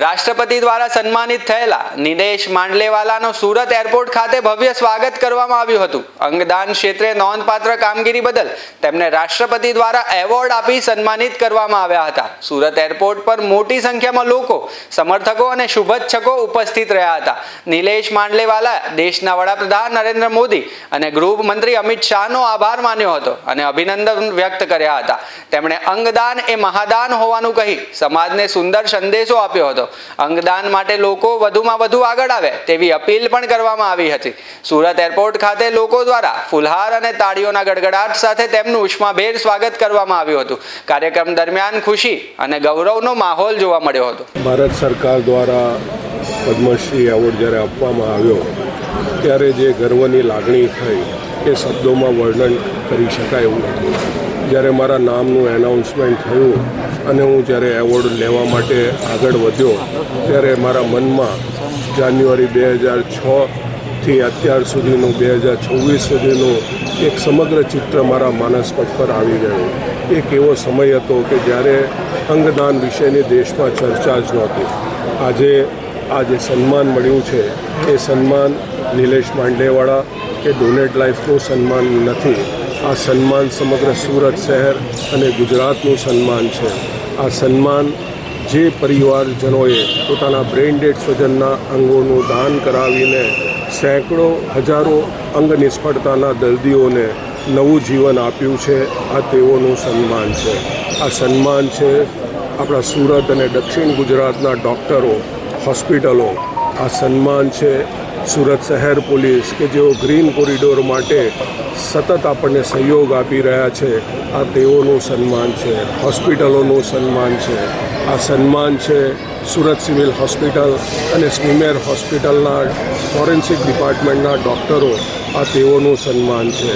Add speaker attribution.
Speaker 1: રાષ્ટ્રપતિ દ્વારા સન્માનિત થયેલા નિલેશ માંડલેવાલાનું સુરત એરપોર્ટ ખાતે ભવ્ય સ્વાગત કરવામાં આવ્યું હતું। અંગદાન ક્ષેત્રે નોંધપાત્ર કામગીરી બદલ તેમને રાષ્ટ્રપતિ દ્વારા એવોર્ડ આપી સન્માનિત કરવામાં આવ્યા હતા। સુરત એરપોર્ટ પર મોટી સંખ્યામાં લોકો, સમર્થકો અને શુભેચ્છકો ઉપસ્થિત રહ્યા હતા। નિલેશ માંડલેવાલાએ દેશના વડાપ્રધાન નરેન્દ્ર મોદી અને ગૃહમંત્રી અમિત શાહનો આભાર માન્યો હતો અને અભિનંદન વ્યક્ત કર્યા હતા। તેમણે અંગદાન એ મહાદાન હોવાનું કહી સમાજને સુંદર સંદેશો આપ્યો હતો। અંગદાન માટે લોકો વધુમાં વધુ આગળ આવે તેવી અપીલ પણ કરવામાં આવી હતી। સુરત એરપોર્ટ ખાતે લોકો દ્વારા ફૂલહાર અને તાળીઓના ગડગડાટ સાથે તેમનું ઉષ્માભેર સ્વાગત કરવામાં આવ્યું હતું। કાર્યક્રમ દરમિયાન ખુશી અને ગૌરવનો માહોલ જોવા મળ્યો હતો।
Speaker 2: ભારત સરકાર દ્વારા પદ્મશ્રી એવોર્ડ જ્યારે આપવામાં આવ્યો ત્યારે જે ગર્વની લાગણી થઈ એ શબ્દોમાં વર્ણન કરી શકાય એવું નથી। જ્યારે મારા નામનું એનાઉન્સમેન્ટ થયું અને હું જ્યારે એવોર્ડ લેવા માટે આગળ વધ્યો ત્યારે મારા મનમાં જાન્યુઆરી 2006થી અત્યાર સુધીનું 2026 સુધીનું એક સમગ્ર ચિત્ર મારા માનસપટ પર આવી ગયું। એક એવો સમય હતો કે જ્યારે અંગદાન વિશેની દેશમાં ચર્ચા જ નહોતી। આજે આ જે સન્માન મળ્યું છે એ સન્માન નિલેશ માંડલેવાળા કે ડોનેટ લાઈફનું સન્માન નથી। આ સન્માન સમગ્ર સુરત શહેર અને ગુજરાતનું સન્માન છે। આ સન્માન જે પરિવારજનોએ પોતાના બ્રેઇન ડેડ સ્વજનના અંગોનું દાન કરાવીને સેંકડો હજારો અંગ નિષ્ફળતાના દર્દીઓને નવું જીવન આપ્યું છે, આ તેઓનું સન્માન છે। આ સન્માન છે આપણા સુરત અને દક્ષિણ ગુજરાતના ડૉક્ટરો, હોસ્પિટલો। આ સન્માન છે સુરત શહેર પોલીસ કે જેઓ ગ્રીન કોરિડોર માટે સતત આપણને સહયોગ આપી રહ્યા છે, આ તેઓનું સન્માન છે। હોસ્પિટલોનું સન્માન છે। આ સન્માન છે સુરત સિવિલ હોસ્પિટલ અને સ્મીમેર હોસ્પિટલના ફોરેન્સિક ડિપાર્ટમેન્ટના ડૉક્ટરો, આ તેઓનું સન્માન છે।